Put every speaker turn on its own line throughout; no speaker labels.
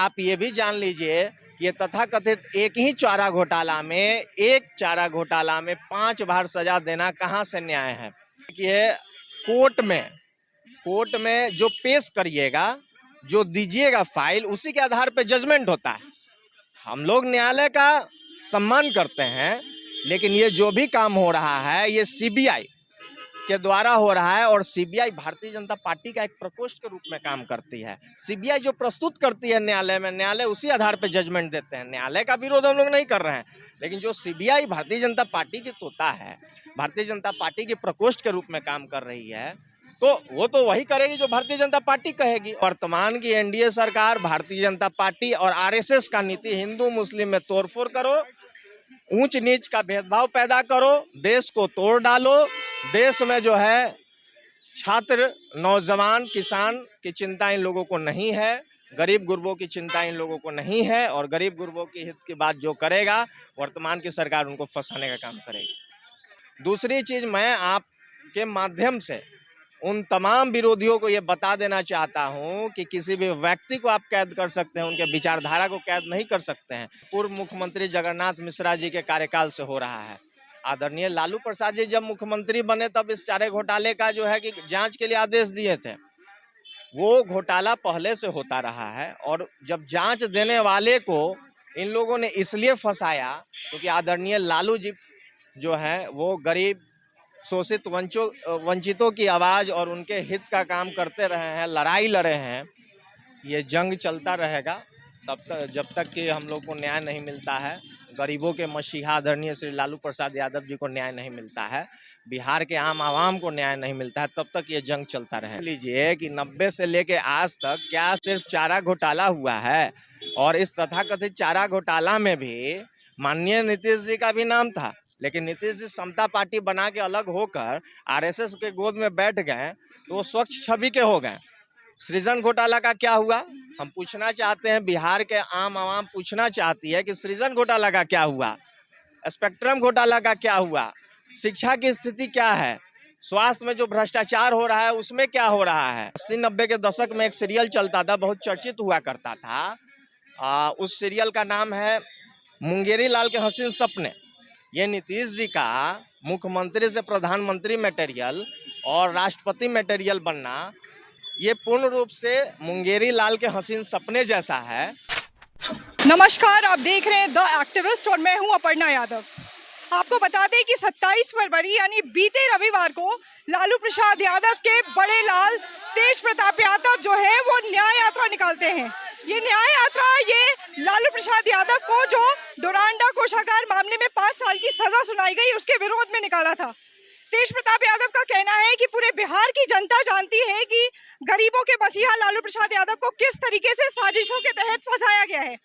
आप ये भी जान लीजिए कि ये तथाकथित एक ही चारा घोटाला में 5 बार सजा देना कहाँ से न्याय है। ये कोर्ट में जो पेश करिएगा, जो दीजिएगा फाइल, उसी के आधार पे जजमेंट होता है। हम लोग न्यायालय का सम्मान करते हैं, लेकिन ये जो भी काम हो रहा है ये सीबीआई के द्वारा हो रहा है। और सीबीआई भारतीय जनता पार्टी का एक प्रकोष्ठ के रूप में काम करती है। सीबीआई जो प्रस्तुत करती है न्यायालय में, न्यायालय उसी आधार पर जजमेंट देते हैं। न्यायालय का विरोध हम लोग नहीं कर रहे हैं, लेकिन जो सीबीआई भारतीय जनता पार्टी की तोता है, भारतीय जनता पार्टी के प्रकोष्ठ के रूप में काम कर रही है, तो वो तो वही करेगी जो भारतीय जनता पार्टी कहेगी। वर्तमान की एनडीए सरकार, भारतीय जनता पार्टी और आरएसएस का नीति हिंदू मुस्लिम में तोड़फोड़ करो, ऊंच नीच का भेदभाव पैदा करो, देश को तोड़ डालो। देश में जो है छात्र, नौजवान, किसान की चिंता इन लोगों को नहीं है, गरीब गुरबों की चिंता इन लोगों को नहीं है, और गरीब गुरबों की हित की बात जो करेगा, वर्तमान की सरकार उनको फंसाने का काम करेगी। दूसरी चीज, मैं आपके माध्यम से उन तमाम विरोधियों को ये बता देना चाहता हूं कि किसी भी व्यक्ति को आप कैद कर सकते हैं, उनके विचारधारा को कैद नहीं कर सकते हैं। पूर्व मुख्यमंत्री जगन्नाथ मिश्रा जी के कार्यकाल से हो रहा है। आदरणीय लालू प्रसाद जी जब मुख्यमंत्री बने तब इस चारे घोटाले का जो है कि जांच के लिए आदेश दिए थे। वो घोटाला पहले से होता रहा है, और जब जांच देने वाले को इन लोगों ने इसलिए फंसाया क्योंकि आदरणीय लालू जी जो है वो गरीब, शोषित, वंचितों की आवाज़ और उनके हित का काम करते रहे हैं, लड़ाई लड़े हैं। ये जंग चलता रहेगा तब तक, जब तक कि हम लोग को न्याय नहीं मिलता है, गरीबों के मसीहा आदरणीय श्री लालू प्रसाद यादव जी को न्याय नहीं मिलता है, बिहार के आम आवाम को न्याय नहीं मिलता है, तब तक ये जंग चलता रहेगा। लीजिए कि 90 से लेके आज तक क्या सिर्फ चारा घोटाला हुआ है, और इस तथाकथित चारा घोटाला में भी माननीय नीतीश जी का भी नाम था, लेकिन नीतीश जी समता पार्टी बना के अलग होकर आरएसएस के गोद में बैठ गए तो वो स्वच्छ छवि के हो गए। सृजन घोटाला का क्या हुआ, हम पूछना चाहते हैं, बिहार के आम आवाम पूछना चाहती है कि सृजन घोटाला का क्या हुआ, स्पेक्ट्रम घोटाला का क्या हुआ, शिक्षा की स्थिति क्या है, स्वास्थ्य में जो भ्रष्टाचार हो रहा है उसमें क्या हो रहा है। 80-90 के दशक में एक सीरियल चलता था, बहुत चर्चित हुआ करता था। उस सीरियल का नाम है मुंगेरी लाल के हसीन सपने। ये नीतीश जी का मुख्यमंत्री से प्रधानमंत्री मटेरियल और राष्ट्रपति मटेरियल बनना, ये पूर्ण रूप से मुंगेरी लाल के हसीन सपने जैसा है।
नमस्कार, आप देख रहे हैं द एक्टिविस्ट और मैं हूं अपर्णा यादव। आपको बता दें कि 27 फरवरी यानी बीते रविवार को लालू प्रसाद यादव के बड़े लाल तेज प्रताप यादव जो है वो न्याय यात्रा निकालते हैं। ये न्याय यात्रा ये लालू प्रसाद यादव को जो डोरांडा कोषागार मामले में 5 साल की सजा सुनाई गई उसके विरोध में निकाला था। तेज प्रताप यादव का कहना है कि पूरे बिहार की जनता जानती है कि गरीबों के मसीहा लालू प्रसाद यादव को किस तरीके से साजिशों के तहत फंसाया गया है।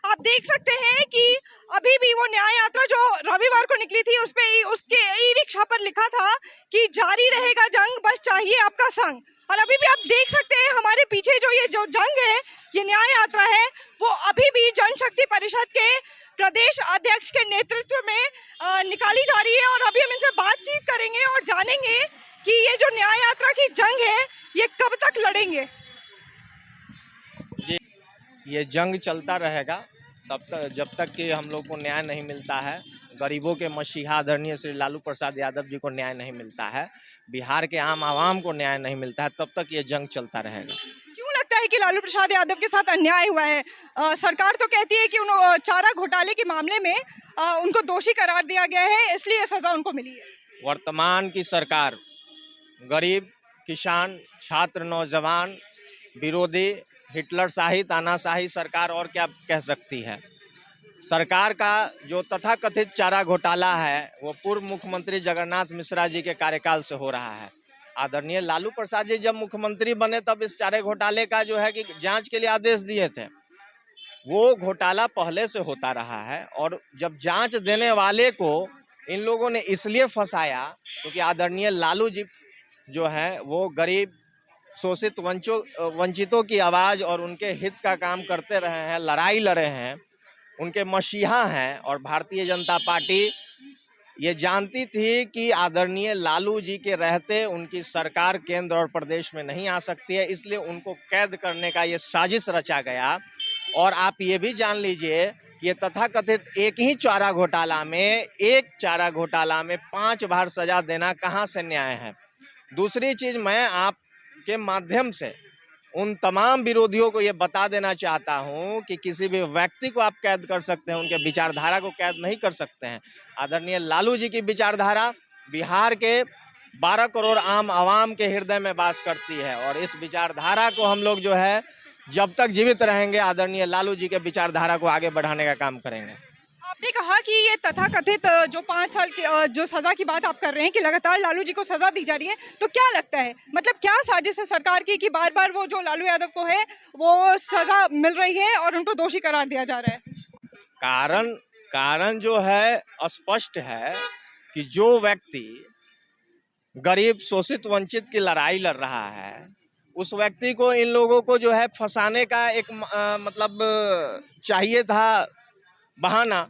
आप देख सकते हैं कि अभी भी वो न्याय यात्रा जो रविवार को निकली थी उस पे उसके ई रिक्शा पर लिखा था कि जारी रहेगा जंग, बस चाहिए आपका संग। और अभी भी आप देख सकते हैं हमारे पीछे जो जंग है, ये न्याय यात्रा है, वो अभी भी जनशक्ति परिषद के प्रदेश अध्यक्ष के नेतृत्व में निकाली जा रही है। और अभी हम इनसे बातचीत करेंगे और जानेंगे कि ये जो न्याय यात्रा की जंग है ये कब तक लड़ेंगे।
ये जंग चलता रहेगा तब तक, जब तक कि हम लोग को न्याय नहीं मिलता है, गरीबों के मसीहा आदरणीय श्री लालू प्रसाद यादव जी को न्याय नहीं मिलता है, बिहार के आम आवाम को न्याय नहीं मिलता है, तब तक ये जंग चलता रहेगा।
क्यों लगता है कि लालू प्रसाद यादव के साथ अन्याय हुआ है? सरकार तो कहती है कि चारा घोटाले के मामले में उनको दोषी करार दिया गया है, इसलिए सजा उनको मिली है।
वर्तमान की सरकार गरीब, किसान, छात्र, नौजवान, विरोधी, हिटलरशाही, तानाशाही सरकार और क्या कह सकती है। सरकार का जो तथाकथित चारा घोटाला है वो पूर्व मुख्यमंत्री जगन्नाथ मिश्रा जी के कार्यकाल से हो रहा है। आदरणीय लालू प्रसाद जी जब मुख्यमंत्री बने तब इस चारे घोटाले का जो है कि जांच के लिए आदेश दिए थे। वो घोटाला पहले से होता रहा है, और जब जांच देने वाले को इन लोगों ने इसलिए फंसाया क्योंकि आदरणीय लालू जी जो है वो गरीब, शोषित, वंचितों की आवाज़ और उनके हित का काम करते रहे हैं, लड़ाई लड़े हैं, उनके मसीहा हैं। और भारतीय जनता पार्टी ये जानती थी कि आदरणीय लालू जी के रहते उनकी सरकार केंद्र और प्रदेश में नहीं आ सकती है, इसलिए उनको कैद करने का ये साजिश रचा गया। और आप ये भी जान लीजिए कि ये तथाकथित एक ही चारा घोटाला में 5 बार सजा देना कहाँ से न्याय है। दूसरी चीज, मैं आपके माध्यम से उन तमाम विरोधियों को ये बता देना चाहता हूं कि किसी भी व्यक्ति को आप कैद कर सकते हैं, उनके विचारधारा को कैद नहीं कर सकते हैं। आदरणीय लालू जी की विचारधारा बिहार के 12 करोड़ आम आवाम के हृदय में वास करती है और इस विचारधारा को हम लोग जो है जब तक जीवित रहेंगे आदरणीय लालू जी के विचारधारा को आगे बढ़ाने का काम करेंगे।
आपने कहा कि ये तथाकथित जो 5 साल की जो सजा की बात आप कर रहे हैं कि लगातार लालू जी को सजा दी जा रही है, तो क्या लगता है, मतलब क्या साजिश है सरकार की कि बार बार वो जो लालू यादव को है वो सजा मिल रही है और उनको दोषी करार दिया जा रहा है?
कारण जो है स्पष्ट है कि जो व्यक्ति गरीब शोषित वंचित की लड़ाई लड़ रहा है उस व्यक्ति को इन लोगों को जो है फंसाने का एक मतलब चाहिए था बहाना,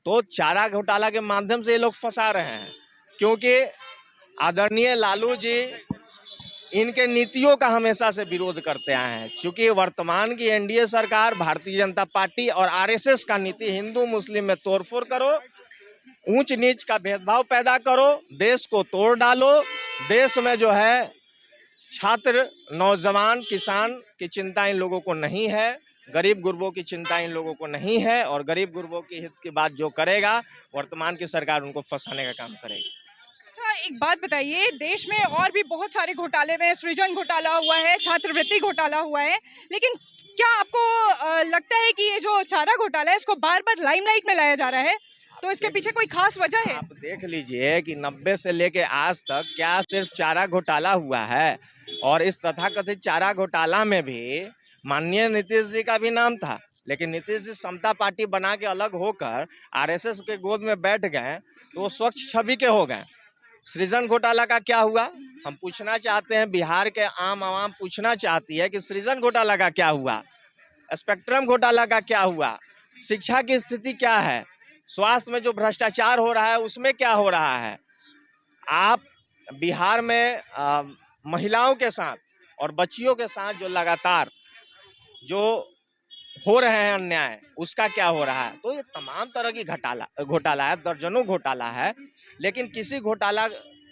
तो चारा घोटाला के माध्यम से ये लोग फंसा रहे हैं। क्योंकि आदरणीय लालू जी इनके नीतियों का हमेशा से विरोध करते आए हैं। क्योंकि वर्तमान की एनडीए सरकार, भारतीय जनता पार्टी और आरएसएस का नीति हिंदू मुस्लिम में तोड़फोड़ करो, ऊंच नीच का भेदभाव पैदा करो, देश को तोड़ डालो। देश में जो है छात्र, नौजवान, किसान की चिंता इन लोगों को नहीं है, गरीब गुरबों की चिंता इन लोगों को नहीं है और गरीब गुरबों की हित की बात जो करेगा वर्तमान की सरकार उनको फंसाने का काम करेगी।
अच्छा, एक बात बताइए, देश में और भी बहुत सारे घोटाले हुए हैं, सृजन घोटाला हुआ है, छात्रवृत्ति घोटाला हुआ है, लेकिन क्या आपको लगता है कि ये जो चारा घोटाला है इसको बार बार लाइमलाइट में लाया जा रहा है, तो इसके पीछे कोई खास वजह है?
आप देख लीजिए कि 90 से लेके आज तक क्या सिर्फ चारा घोटाला हुआ है, और इस तथाकथित चारा घोटाला में भी माननीय नीतीश जी का भी नाम था, लेकिन नीतीश जी समता पार्टी बना के अलग होकर आरएसएस के गोद में बैठ गए तो वो स्वच्छ छवि के हो गए। सृजन घोटाला का क्या हुआ, हम पूछना चाहते हैं, बिहार के आम आवाम पूछना चाहती है कि सृजन घोटाला का क्या हुआ, स्पेक्ट्रम घोटाला का क्या हुआ, शिक्षा की स्थिति क्या है, स्वास्थ्य में जो भ्रष्टाचार हो रहा है उसमें क्या हो रहा है। आप बिहार में महिलाओं के साथ और बच्चियों के साथ जो लगातार जो हो रहे हैं अन्याय, उसका क्या हो रहा है। तो ये तमाम तरह की घोटाला है, दर्जनों घोटाला है, लेकिन किसी घोटाला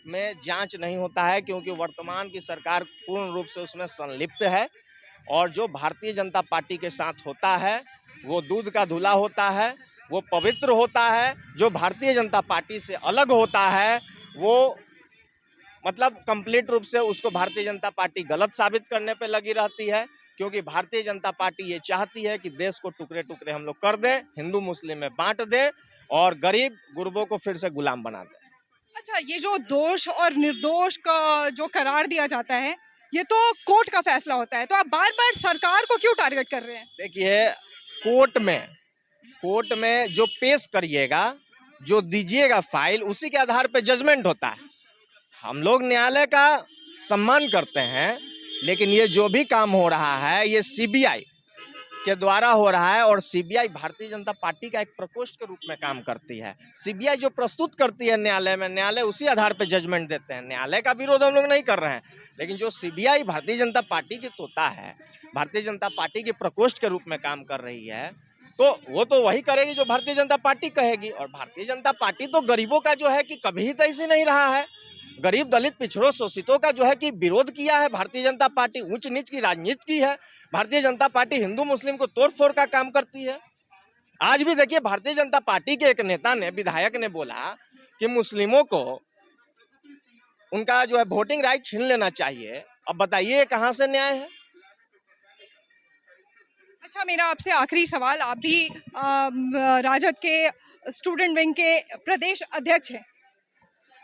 में जांच नहीं होता है क्योंकि वर्तमान की सरकार पूर्ण रूप से उसमें संलिप्त है। और जो भारतीय जनता पार्टी के साथ होता है वो दूध का धुला होता है, वो पवित्र होता है। जो भारतीय जनता पार्टी से अलग होता है वो मतलब कंप्लीट रूप से उसको भारतीय जनता पार्टी गलत साबित करने पे लगी रहती है, क्योंकि भारतीय जनता पार्टी ये चाहती है कि देश को टुकड़े टुकड़े हम लोग कर दें, हिंदू मुस्लिम में बांट दें और गरीब गुरबों को फिर से गुलाम बना दें।
अच्छा, ये जो दोष और निर्दोष का जो करार दिया जाता है ये तो कोर्ट का फैसला होता है, तो आप बार बार सरकार को क्यों टारगेट कर रहे हैं?
देखिए, कोर्ट में जो पेश करिएगा, जो दीजिएगा फाइल, उसी के आधार पर जजमेंट होता है। हम लोग न्यायालय का सम्मान करते हैं, लेकिन ये जो भी काम हो रहा है ये सीबीआई के द्वारा हो रहा है और सीबीआई भारतीय जनता पार्टी का एक प्रकोष्ठ के रूप में काम करती है। सीबीआई जो प्रस्तुत करती है न्यायालय में, न्यायालय उसी आधार पर जजमेंट देते हैं। न्यायालय का विरोध हम लोग नहीं कर रहे हैं, लेकिन जो सीबीआई भारतीय जनता पार्टी की तोता है, भारतीय जनता पार्टी के प्रकोष्ठ के रूप में काम कर रही है, तो वो तो वही करेगी जो भारतीय जनता पार्टी कहेगी। और भारतीय जनता पार्टी तो गरीबों का जो है कि कभी तैसी नहीं रहा है, गरीब दलित पिछड़ों शोषितों का जो है कि विरोध किया है भारतीय जनता पार्टी, ऊंच नीच की राजनीति की है भारतीय जनता पार्टी, हिंदू मुस्लिम को तोड़फोड़ का काम करती है। आज भी देखिए, भारतीय जनता पार्टी के एक नेता ने, विधायक ने बोला कि मुस्लिमों को उनका जो है वोटिंग राइट छीन लेना चाहिए। अब बताइए कहां से न्याय है।
अच्छा, मेरा आपसे आखिरी सवाल, आप भी राजद के स्टूडेंट विंग के प्रदेश अध्यक्ष हैं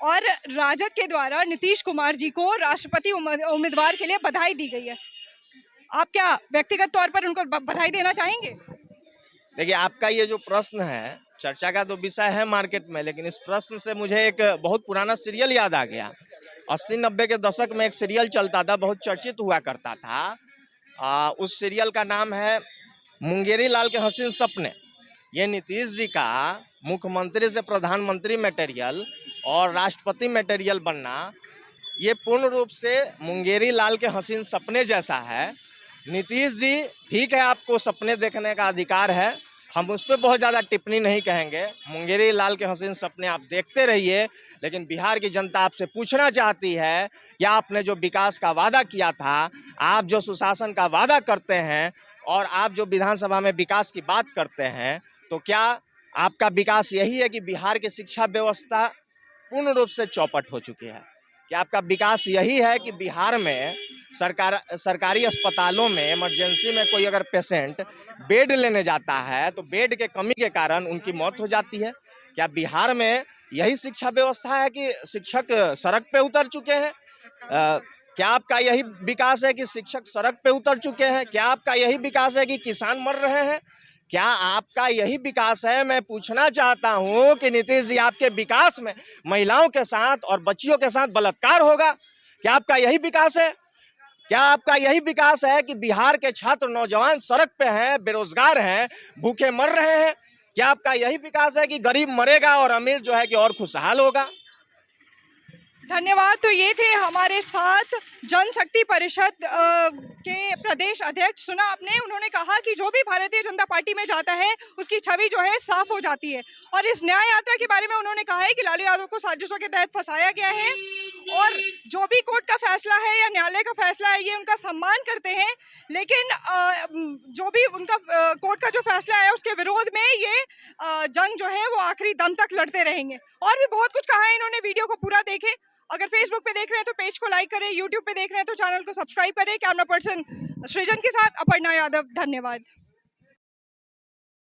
और राजद के द्वारा नीतीश कुमार जी को राष्ट्रपति उम्मीदवार के लिए बधाई दी गई है, आप क्या व्यक्तिगत तौर पर उनको बधाई देना चाहेंगे?
देखिए, आपका ये जो प्रश्न है, चर्चा का तो विषय है मार्केट में, लेकिन इस प्रश्न से मुझे एक बहुत पुराना सीरियल याद आ गया। 80-90 के दशक में एक सीरियल चलता था, बहुत चर्चित हुआ करता था। उस सीरियल का नाम है मुंगेरी लाल के हसीन सपने। ये नीतीश जी का मुख्यमंत्री से प्रधानमंत्री मटेरियल और राष्ट्रपति मटेरियल बनना, ये पूर्ण रूप से मुंगेरी लाल के हसीन सपने जैसा है। नीतीश जी, ठीक है, आपको सपने देखने का अधिकार है, हम उस पर बहुत ज़्यादा टिप्पणी नहीं कहेंगे। मुंगेरी लाल के हसीन सपने आप देखते रहिए, लेकिन बिहार की जनता आपसे पूछना चाहती है कि आपने जो विकास का वादा किया था, आप जो सुशासन का वादा करते हैं और आप जो विधानसभा में विकास की बात करते हैं, तो क्या आपका विकास यही है कि बिहार की शिक्षा व्यवस्था पूर्ण रूप से चौपट हो चुकी है? क्या आपका विकास यही है कि बिहार में सरकारी अस्पतालों में इमरजेंसी में कोई अगर पेशेंट बेड लेने जाता है तो बेड के कमी के कारण उनकी मौत हो जाती है? क्या बिहार में यही शिक्षा व्यवस्था है कि शिक्षक सड़क पे उतर चुके हैं? क्या आपका यही विकास है कि शिक्षक सड़क पे उतर चुके हैं? क्या आपका यही विकास है कि किसान मर रहे हैं? क्या आपका यही विकास है? मैं पूछना चाहता हूं कि नीतीश जी, आपके विकास में महिलाओं के साथ और बच्चियों के साथ बलात्कार होगा? क्या आपका यही विकास है? क्या आपका यही विकास है कि बिहार के छात्र नौजवान सड़क पे हैं, बेरोजगार हैं, भूखे मर रहे हैं? क्या आपका यही विकास है कि गरीब मरेगा और अमीर जो है कि और खुशहाल होगा?
धन्यवाद। तो ये थे हमारे साथ जनशक्ति परिषद के प्रदेश अध्यक्ष। सुना आपने, उन्होंने कहा कि जो भी भारतीय जनता पार्टी में जाता है उसकी छवि जो है साफ हो जाती है। और इस न्याय यात्रा के बारे में उन्होंने कहा है कि लालू यादव को साजिशों के तहत फंसाया गया है और जो भी कोर्ट का फैसला है या न्यायालय का फैसला है ये उनका सम्मान करते हैं, लेकिन जो भी उनका कोर्ट का जो फैसला है उसके विरोध में ये जंग जो है वो आखिरी दम तक लड़ते रहेंगे। और भी बहुत कुछ कहा है इन्होंने, वीडियो को पूरा देखें। अगर फेसबुक पे देख रहे हैं तो पेज को लाइक करें, यूट्यूब पे देख रहे हैं तो चैनल को सब्सक्राइब करें। कैमरा पर्सन सृजन के साथ अपर्णा यादव, धन्यवाद।